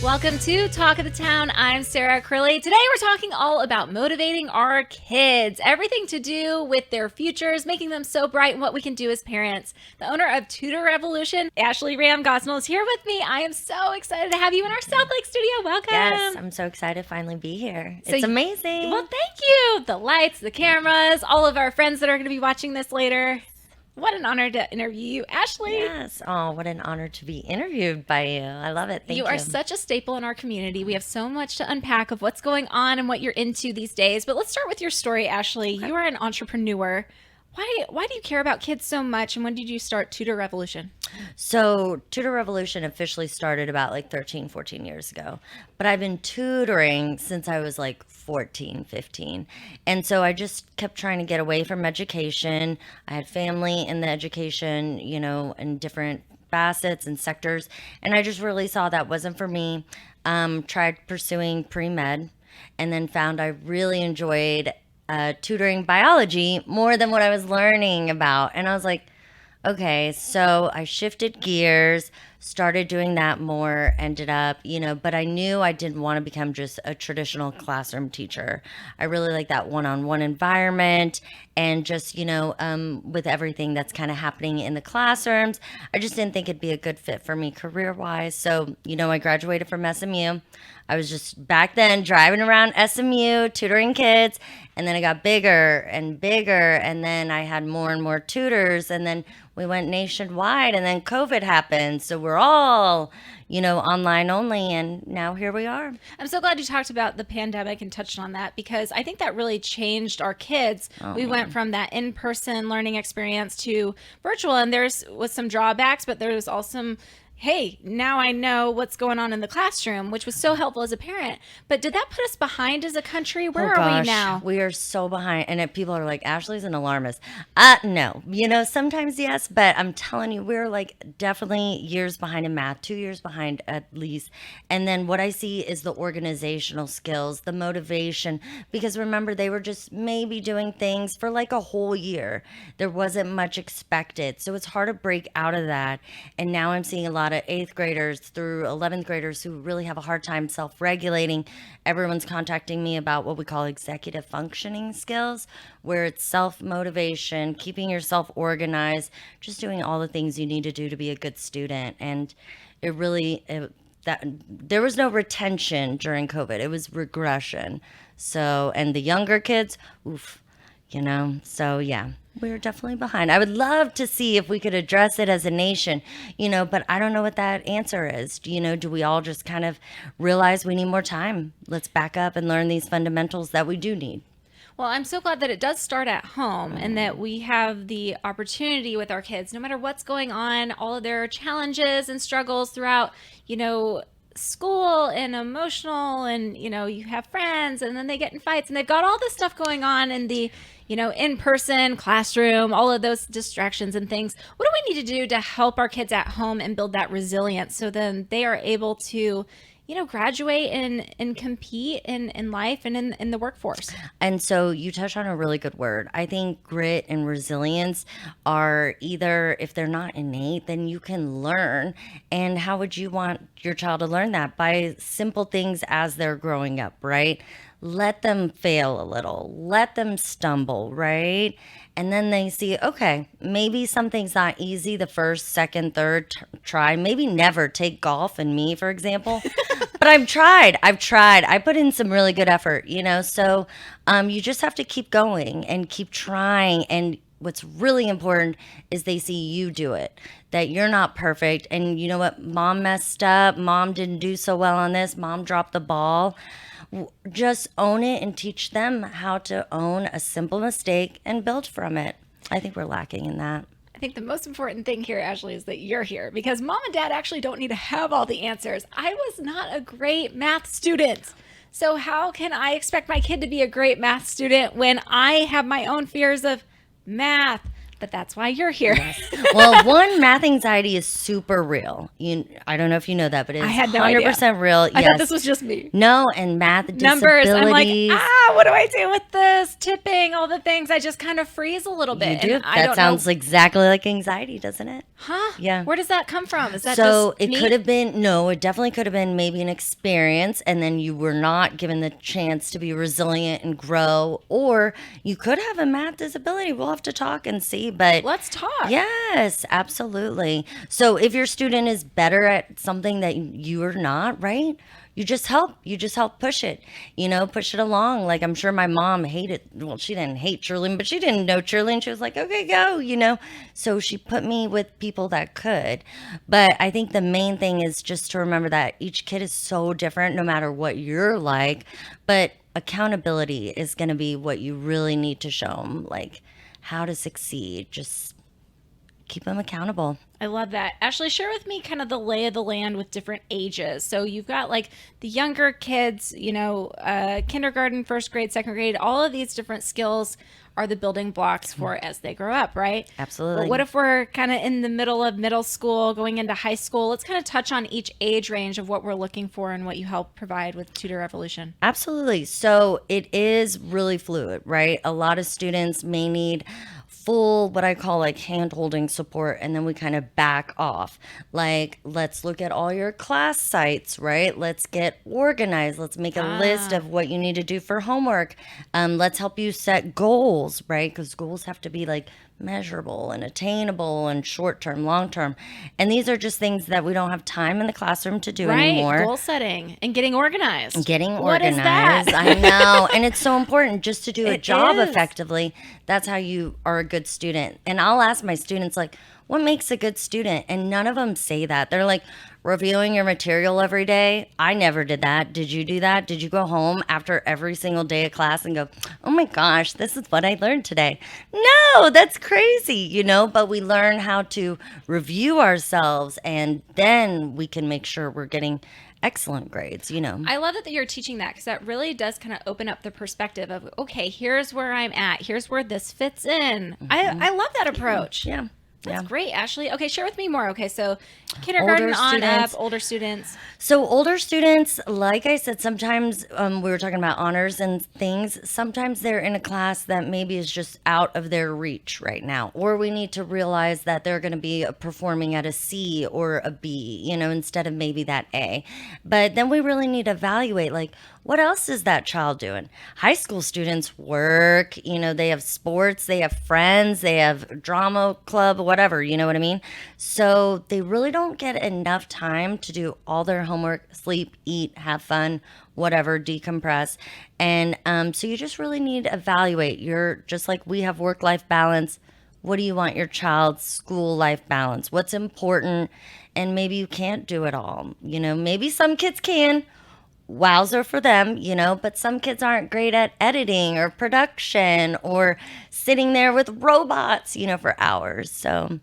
Welcome to Talk of the Town. I'm Sarah Crilley. Today we're talking all about motivating our kids. Everything to do with their futures, making them so bright, and what we can do as parents. The owner of Tutor Revolution, Ashley Ram Gosnell, is here with me. I am so excited to have you in our South Lake studio. Welcome. Yes, I'm so excited to finally be here. It's amazing. Well, thank you. The lights, the cameras, all of our friends that are going to be watching this later. What an honor to interview you, Ashley. Yes. Oh, what an honor to be interviewed by you. I love it. Thank you. You are such a staple in our community. We have so much to unpack of what's going on and what you're into these days. But let's start with your story, Ashley. You are an entrepreneur. Why do you care about kids so much, and when did you start Tutor Revolution? So Tutor Revolution officially started about 13, 14 years ago. But I've been tutoring since I was 14, 15. And so I just kept trying to get away from education. I had family in the education, in different facets and sectors. And I just really saw that wasn't for me. Tried pursuing pre-med and then found I really enjoyed tutoring biology more than what I was learning about. And I was like, okay, so I shifted gears, started doing that more, ended up, but I knew I didn't want to become just a traditional classroom teacher. I really like that one-on-one environment and just, with everything that's kind of happening in the classrooms, I just didn't think it'd be a good fit for me career-wise. So, I graduated from SMU. I was just back then driving around SMU, tutoring kids, and then it got bigger and bigger, and then I had more and more tutors, and then we went nationwide, and then COVID happened, so we're all, online only, and now here we are. I'm so glad you talked about the pandemic and touched on that, because I think that really changed our kids. We went from that in-person learning experience to virtual, and was some drawbacks, but there was also some, hey, now I know what's going on in the classroom, which was so helpful as a parent. But did that put us behind as a country? Where are we now? We are so behind. And people are like, Ashley's an alarmist. No. Sometimes yes, but I'm telling you, we're definitely years behind in math, 2 years behind at least. And then what I see is the organizational skills, the motivation, because remember, they were just maybe doing things for a whole year. There wasn't much expected. So it's hard to break out of that. And now I'm seeing a lot of 8th graders through 11th graders who really have a hard time self-regulating. Everyone's contacting me about what we call executive functioning skills, where it's self-motivation, keeping yourself organized, just doing all the things you need to do to be a good student. And there was no retention during COVID. It was regression. So, and the younger kids, so yeah. We're definitely behind. I would love to see if we could address it as a nation, but I don't know what that answer is. Do we all just kind of realize we need more time? Let's back up and learn these fundamentals that we do need. Well, I'm so glad that it does start at home and that we have the opportunity with our kids, no matter what's going on, all of their challenges and struggles throughout, school and emotional, and you have friends and then they get in fights and they've got all this stuff going on in the in-person classroom, all of those distractions and things. What do we need to do to help our kids at home and build that resilience so then they are able to graduate and compete in life and in the workforce? And so you touched on a really good word. I think grit and resilience are either, if they're not innate, then you can learn. And how would you want your child to learn that? By simple things as they're growing up, right? Let them fail a little, let them stumble, right? And then they see, okay, maybe something's not easy the first, second, third try. Maybe never take golf and me, for example. But I've tried. I put in some really good effort, So you just have to keep going and keep trying. And what's really important is they see you do it, that you're not perfect. And you know what? Mom messed up. Mom didn't do so well on this. Mom dropped the ball. Just own it and teach them how to own a simple mistake and build from it. I think we're lacking in that. I think the most important thing here, Ashley, is that you're here, because mom and dad actually don't need to have all the answers. I was not a great math student. So how can I expect my kid to be a great math student when I have my own fears of math, But that's why you're here. Well, one, math anxiety is super real. I don't know if you know that, but it's I had no 100% real. I thought this was just me. No, and math Numbers. I'm like, disabilities. what do I do with this? Tipping, all the things. I just kind of freeze a little bit. You do. And I That don't sounds know. exactly like anxiety, doesn't it? Huh? Yeah. Where does that come from? Is that So just it me? could have been, no, it definitely could have been maybe an experience, and then you were not given the chance to be resilient and grow, or you could have a math disability. We'll have to talk and see, but Let's talk. yes, absolutely. So if your student is better at something that you are not, right? You just help push it, push it along. Like, I'm sure my mom hated, well, she didn't hate cheerleading, but she didn't know cheerleading. She was like, okay, go. So she put me with people that could. But I think the main thing is just to remember that each kid is so different no matter what you're like. But accountability is going to be what you really need to show them, like how to succeed. Just keep them accountable. I love that. Ashley, share with me kind of the lay of the land with different ages. So you've got like the younger kids, kindergarten, first grade, second grade, all of these different skills are the building blocks for as they grow up, right? Absolutely. But what if we're kind of in the middle of middle school, going into high school? Let's kind of touch on each age range of what we're looking for and what you help provide with Tutor Revolution. Absolutely. So it is really fluid, right? A lot of students may need full, what I call like hand holding support, and then we kind of back off. Like, let's look at all your class sites, right? Let's get organized. Let's make a list of what you need to do for homework. Let's help you set goals, right? Because goals have to be like measurable and attainable and short term, long term. And these are just things that we don't have time in the classroom to do anymore. Goal setting and getting organized. What is that? I know. And it's so important just to do a job is. effectively. That's how you are a good student. And I'll ask my students, like, what makes a good student? And none of them say that. They're like, reviewing your material every day. I never did that. Did you do that? Did you go home after every single day of class and go, oh my gosh, this is what I learned today? No, that's crazy, but we learn how to review ourselves, and then we can make sure we're getting excellent grades. I love that you're teaching that, because that really does kind of open up the perspective of, okay, here's where I'm at. Here's where this fits in. I love that approach. Yeah. That's great, Ashley. Okay, share with me more. Okay, so kindergarten on up, older students. So older students, like I said, sometimes we were talking about honors and things. Sometimes they're in a class that maybe is just out of their reach right now. Or we need to realize that they're going to be performing at a C or a B, instead of maybe that A. But then we really need to evaluate, like, what else is that child doing? High school students work, they have sports, they have friends, they have drama club, whatever, you know what I mean? So they really don't get enough time to do all their homework, sleep, eat, have fun, whatever, decompress. And so you just really need to evaluate. You're just like we have work-life balance. What do you want your child's school life balance? What's important? And maybe you can't do it all. Maybe some kids can. Wowzer for them, but some kids aren't great at editing or production or sitting there with robots, for hours. So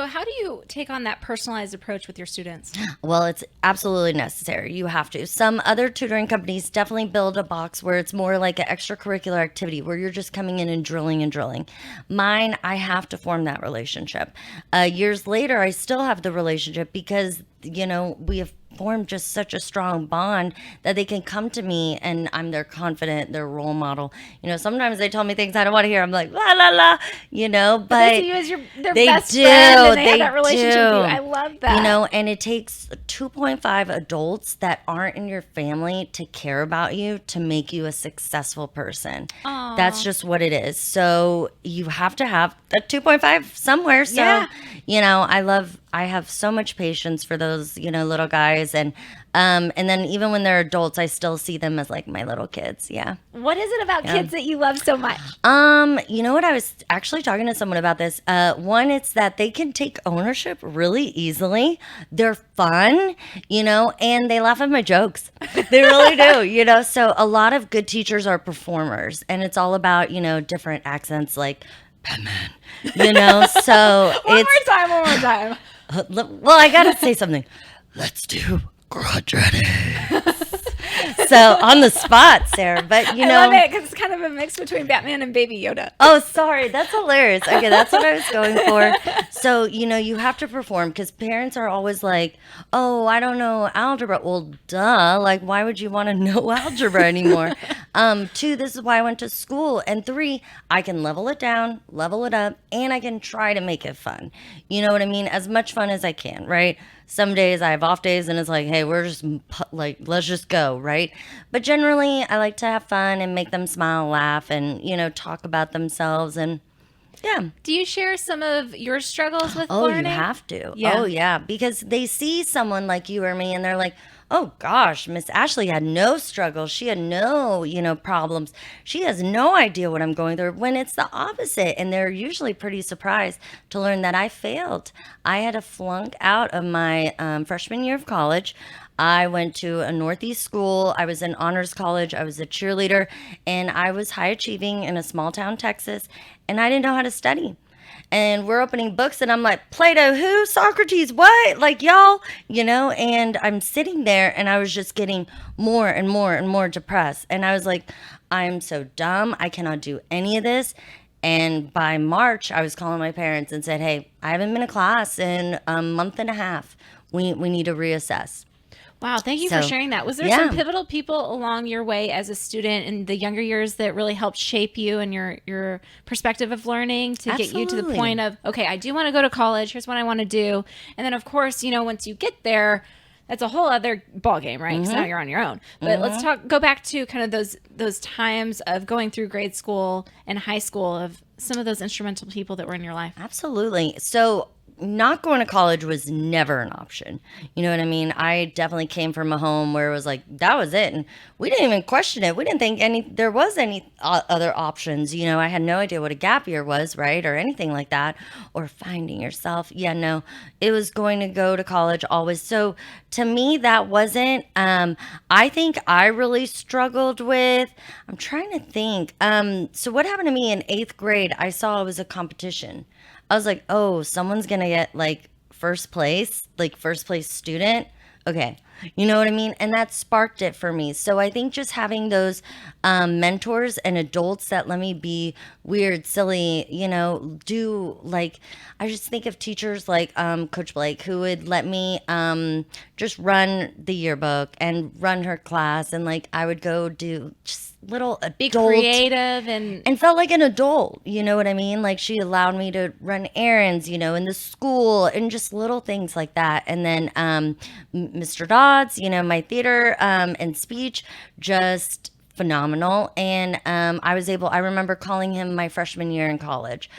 how do you take on that personalized approach with your students? Well, it's absolutely necessary. You have to. Some other tutoring companies definitely build a box where it's more like an extracurricular activity where you're just coming in and drilling and drilling. Mine, I have to form that relationship. Years later, I still have the relationship because, we have formed just such a strong bond that they can come to me and I'm their confident, their role model. Sometimes they tell me things I don't want to hear. I'm like, la, la, la, but they see you as their they best do, friend, and they have they that relationship do. with you. I love that. And it takes 2.5 adults that aren't in your family to care about you to make you a successful person. Aww. That's just what it is. So you have to have a 2.5 somewhere. So, I have so much patience for those, little guys. And then even when they're adults, I still see them as like my little kids. Yeah. What is it about kids that you love so much? You know what? I was actually talking to someone about this. One, it's that they can take ownership really easily. They're fun, and they laugh at my jokes. They really do, So a lot of good teachers are performers, and it's all about, different accents like Batman, So One more time. well, I gotta say something. Let's do quadratics. So on the spot, Sarah. But you know, I love it because it's kind of a mix between Batman and Baby Yoda. Oh, sorry. That's hilarious. Okay, that's what I was going for. So, you have to perform because parents are always like, oh, I don't know algebra. Well, duh. Like, why would you want to know algebra anymore? Two, this is why I went to school. And three, I can level it down, level it up, and I can try to make it fun. You know what I mean? As much fun as I can, right? Some days I have off days and it's like, hey, we're just like, let's just go, right? But generally, I like to have fun and make them smile, laugh, and, talk about themselves. And yeah. Do you share some of your struggles with Oh, learning? you have to. Yeah. Oh, yeah. Because they see someone like you or me and they're like, oh gosh, Miss Ashley had no struggles. She had no, problems. She has no idea what I'm going through when it's the opposite. And they're usually pretty surprised to learn that I failed. I had to flunk out of my freshman year of college. I went to a Northeast school. I was in honors college. I was a cheerleader and I was high achieving in a small town, Texas. And I didn't know how to study. And we're opening books and I'm like, Plato, who? Socrates, what? Like, y'all, and I'm sitting there and I was just getting more and more and more depressed. And I was like, I'm so dumb. I cannot do any of this. And by March, I was calling my parents and said, hey, I haven't been to class in a month and a half. We need to reassess. Wow, thank you for sharing that. Was there some pivotal people along your way as a student in the younger years that really helped shape you and your perspective of learning to get you to the point of, okay, I do want to go to college. Here's what I want to do. And then, of course, once you get there, that's a whole other ballgame, right? Because now you're on your own. But let's go back to kind of those times of going through grade school and high school of some of those instrumental people that were in your life. Absolutely. So not going to college was never an option. You know what I mean? I definitely came from a home where it was like, that was it. And we didn't even question it. We didn't think there was any other options. I had no idea what a gap year was, right? Or anything like that. Or finding yourself. Yeah, no, it was going to go to college always. So to me, that wasn't, I think I really struggled with, I'm trying to think. So what happened to me in 8th grade, I saw it was a competition. I was like, oh, someone's going to get like first place student. Okay. You know what I mean? And that sparked it for me. So I think just having those mentors and adults that let me be weird, silly, do like, I just think of teachers like Coach Blake who would let me just run the yearbook and run her class. And like, I would go do just little adult. Be creative and felt like an adult. You know what I mean? Like she allowed me to run errands, in the school and just little things like that. And then Mr. Dodds, my theater and speech, just phenomenal. And I remember calling him my freshman year in college,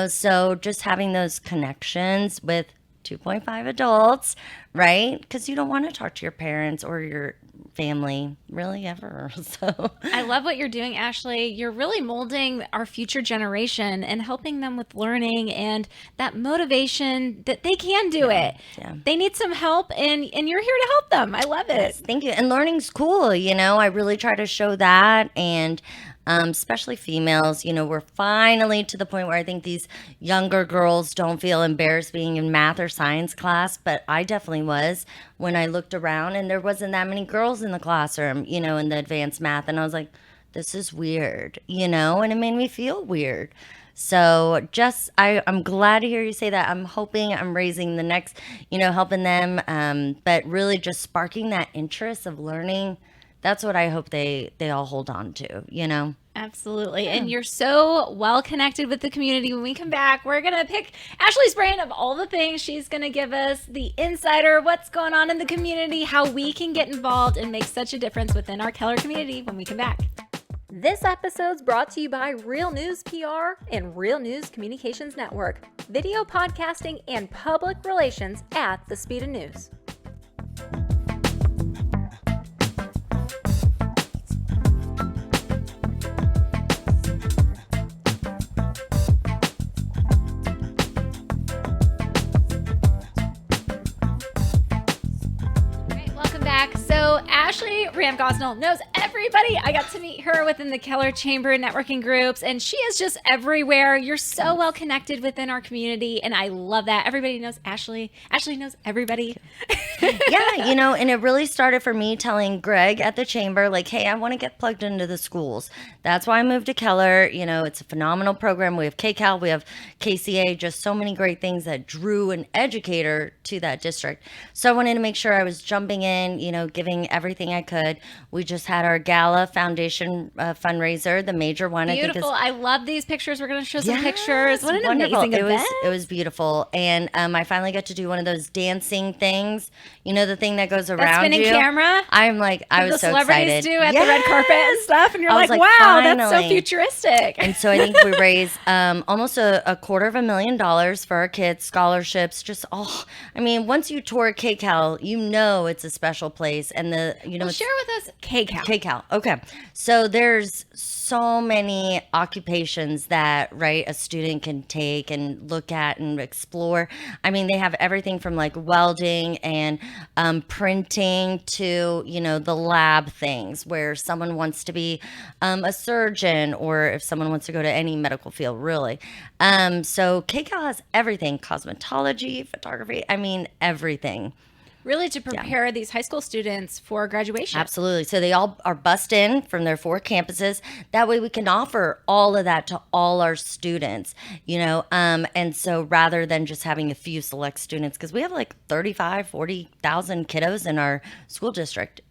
so just having those connections with 2.5 adults, right? Because you don't want to talk to your parents or your family really ever. So I love what you're doing, Ashley. You're really molding our future generation and helping them with learning and that motivation that they can do it. Yeah. They need some help and you're here to help them. I love it. Yes, thank you. And learning's cool, I really try to show that. And especially females, we're finally to the point where I think these younger girls don't feel embarrassed being in math or science class, but I definitely was when I looked around and there wasn't that many girls in the classroom, in the advanced math. And I was like, this is weird, and it made me feel weird. So I'm glad to hear you say that. I'm hoping I'm raising the next, helping them, but really just sparking that interest of learning. That's what I hope they all hold on to, Absolutely. Yeah. And you're so well connected with the community. When we come back, we're going to pick Ashley's brain of all the things. She's going to give us the insider, what's going on in the community, how we can get involved and make such a difference within our Keller community when we come back. This episode's brought to you by Real News PR and Real News Communications Network, video podcasting and public relations at the speed of news. So Ashley Ram Gosnell knows everybody. I got to meet her within the Keller Chamber networking groups, and she is just everywhere. You're so well connected within our community, and I love that. Everybody knows Ashley. Ashley knows everybody. Yeah, and it really started for me telling Greg at the chamber, like, hey, I want to get plugged into the schools. That's why I moved to Keller. It's a phenomenal program. We have KCAL, we have KCA, just so many great things that drew an educator to that district. So I wanted to make sure I was jumping in, giving everything I could. We just had our Gala Foundation fundraiser, the major one. Beautiful. I love these pictures. We're going to show some pictures. What an wonderful. amazing event. It was beautiful. And I finally got to do one of those dancing things, the thing that goes around spinning you. camera. I'm like, I was so excited. The celebrities do at the red carpet and stuff. And you're like, wow, finally. that's so futuristic. And so I think we raised almost a $250,000 for our kids, scholarships, just all. Once you tour KCAL, it's a special place. And share with us KCAL. KCAL. Okay. So there's so many occupations that, a student can take and look at and explore. They have everything from like welding and printing to, the lab things where someone wants to be a surgeon, or if someone wants to go to any medical field, really. So KCAL has everything, cosmetology, photography, everything. Really to prepare these high school students for graduation. Absolutely. So they all are bussed in from their 4 campuses. That way we can offer all of that to all our students, and so rather than just having a few select students, because we have like 35, 40,000 kiddos in our school district.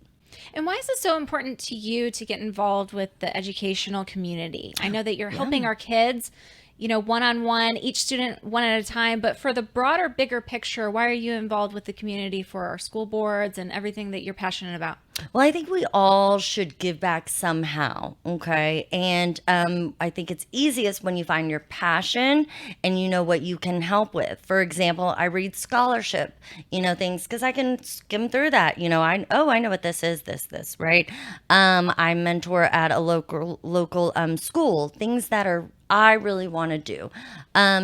And why is it so important to you to get involved with the educational community? I know that you're helping our kids, one-on-one, each student one at a time. But for the broader, bigger picture, why are you involved with the community for our school boards and everything that you're passionate about? Well, I think we all should give back somehow, okay? And I think it's easiest when you find your passion and you know what you can help with. For example, I read scholarship, things, because I can skim through that. I know what this is, this, right? I mentor at a local school, things that I really want to do.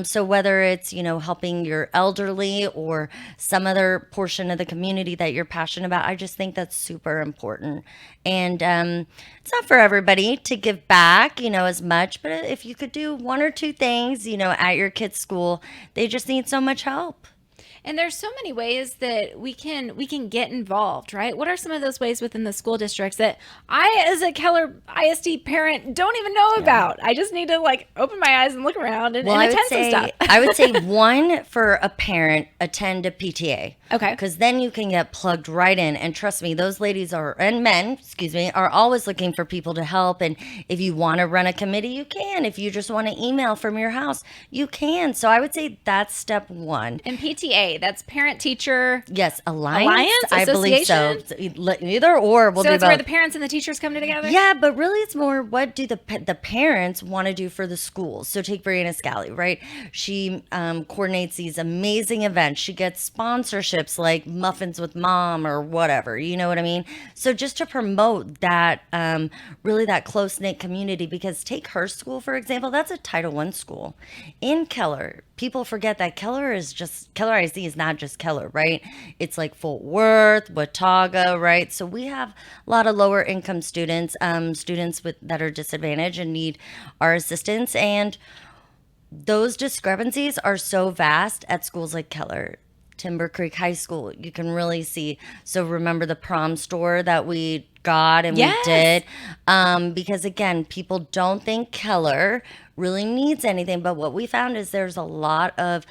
So whether it's, helping your elderly or some other portion of the community that you're passionate about, I just think that's super important. And it's not for everybody to give back, as much, but if you could do 1 or 2 things, at your kid's school, they just need so much help. And there's so many ways that we can get involved, right? What are some of those ways within the school districts that I, as a Keller ISD parent, don't even know about? I just need to open my eyes and look around and attend some stuff. I would say one, for a parent, attend a PTA. Okay. Because then you can get plugged right in. And trust me, those ladies and men, are always looking for people to help. And if you want to run a committee, you can. If you just want to email from your house, you can. So I would say that's step 1. And PTA, that's parent teacher. Yes, Alliance, I believe so. Association? Either or. So it's where the parents and the teachers come together? Yeah, but really it's more, what do the parents want to do for the schools? So take Brianna Scally, right? She coordinates these amazing events. She gets sponsorships like Muffins with Mom or whatever, you know what I mean? So just to promote that, really that close-knit community, because take her school, for example, that's a Title I school. In Keller, people forget that Keller ISD is not just Keller, right? It's like Fort Worth, Watauga, right? So we have a lot of lower income students, that are disadvantaged and need our assistance. And those discrepancies are so vast at schools like Keller. Timber Creek High School, you can really see. So remember the prom store that we got and we did? Because again, people don't think Keller really needs anything, but what we found is there's a lot of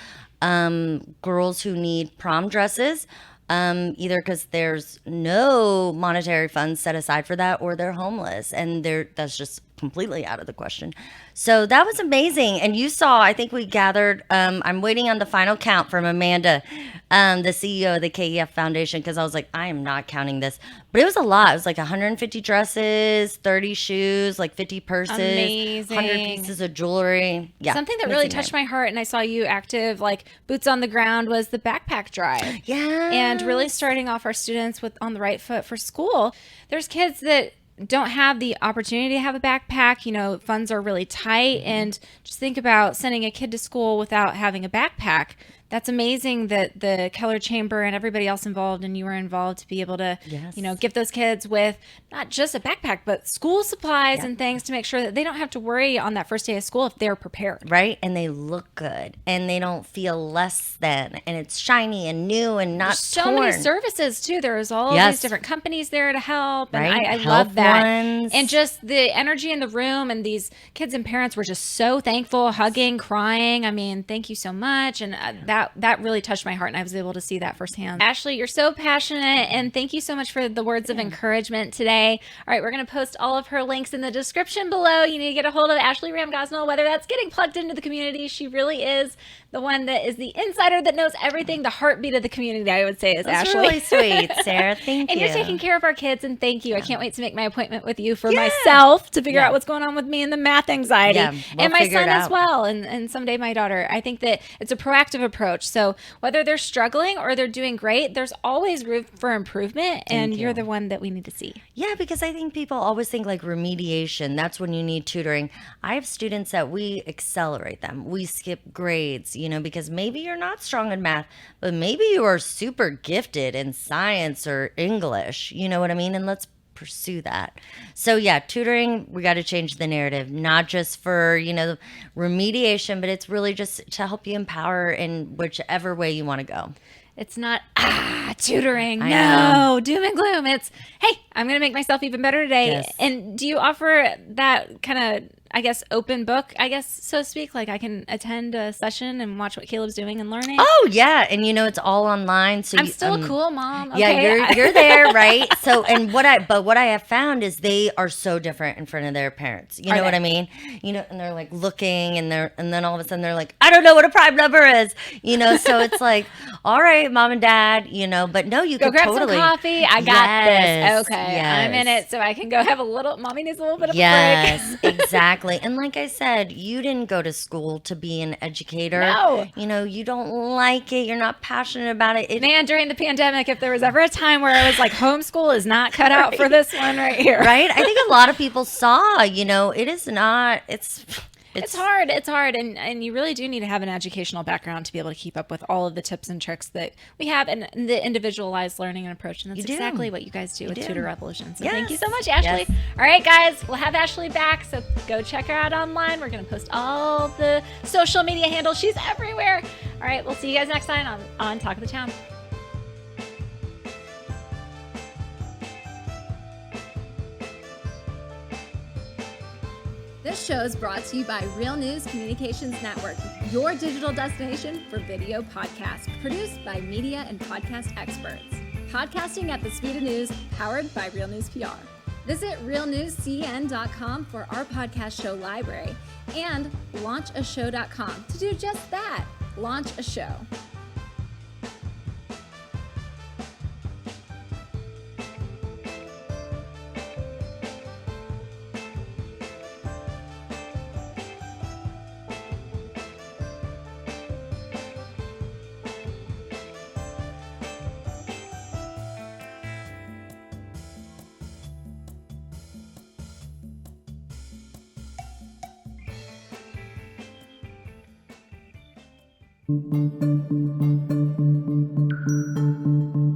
girls who need prom dresses, either because there's no monetary funds set aside for that, or they're homeless, and that's just completely out of the question. So that was amazing. And you saw, I think we gathered, I'm waiting on the final count from Amanda, the CEO of the KEF Foundation, because I was like, I am not counting this. But it was a lot. It was like 150 dresses, 30 shoes, like 50 purses, amazing. 100 pieces of jewelry. Yeah. Something that really touched my heart, and I saw you active, like boots on the ground, was the backpack drive. Yeah. And really starting off our students on the right foot for school. There's kids that don't have the opportunity to have a backpack. Funds are really tight. And just think about sending a kid to school without having a backpack. That's amazing that the Keller Chamber and everybody else involved and you were involved to be able to, Yes. give those kids with not just a backpack, but school supplies Yep. and things to make sure that they don't have to worry on that first day of school if they're prepared. Right? And they look good and they don't feel less than, and it's shiny and new and not So torn. many services too. There's all Yes. these different companies there to help, and Right? I Health love that. ones. And just the energy in the room, and these kids and parents were just so thankful, hugging, crying. I mean, thank you so much, and that really touched my heart, and I was able to see that firsthand. Ashley, you're so passionate, and thank you so much for the words of encouragement today. All right, we're going to post all of her links in the description below. You need to get a hold of Ashley Ram Gosnell, whether that's getting plugged into the community. She really is the one that is the insider that knows everything. The heartbeat of the community, I would say, is That's Ashley. really sweet, Sarah. Thank And you. you're taking care of our kids, and thank you. I can't wait to make my appointment with you for myself to figure Yeah. out what's going on with me and the math anxiety. Yeah, we'll and my figure son it as out. well, and someday my daughter. I think that it's a proactive approach. So whether they're struggling or they're doing great, there's always room for improvement, and you're the one that we need to see. Yeah, because I think people always think like remediation, that's when you need tutoring. I have students that we accelerate them. We skip grades, because maybe you're not strong in math, but maybe you are super gifted in science or English. You know what I mean? And let's pursue that. So yeah, tutoring, we got to change the narrative, not just for, remediation, but it's really just to help you empower in whichever way you want to go. It's not tutoring. I No, know. doom and gloom. It's, hey, I'm going to make myself even better today. Yes. And do you offer that kind of, I guess, open book, I guess, so to speak? Like I can attend a session and watch what Caleb's doing and learning? Oh yeah, and it's all online. So I'm still a cool mom. Yeah, Okay? you're there, right? So, and what I have found is they are so different in front of their parents. You know what I mean? And they're like looking, and then all of a sudden they're like, I don't know what a prime number is. So it's like, all right, mom and dad. But no, you Go could grab totally. some coffee. I got Yes, this. Okay, yes. I'm in it, so I can go have a little. Mommy needs a little bit of a Yes, break. exactly. And like I said, you didn't go to school to be an educator. No. You don't like it. You're not passionate about it. Man, during the pandemic, if there was ever a time where I was like, homeschool is not cut out for this one right here. Right? I think a lot of people saw, it is not, It's hard. It's hard. And you really do need to have an educational background to be able to keep up with all of the tips and tricks that we have and the individualized learning and approach. And that's You do. exactly what you guys do with do. Tutor Revolution. So Yes. thank you so much, Ashley. Yes. All right, guys, we'll have Ashley back. So go check her out online. We're going to post all the social media handles. She's everywhere. All right, we'll see you guys next time on Talk of the Town. This show is brought to you by Real News Communications Network, your digital destination for video podcasts, produced by media and podcast experts. Podcasting at the speed of news, powered by Real News PR. Visit realnewscn.com for our podcast show library and launchashow.com to do just that, launch a show. Thank you.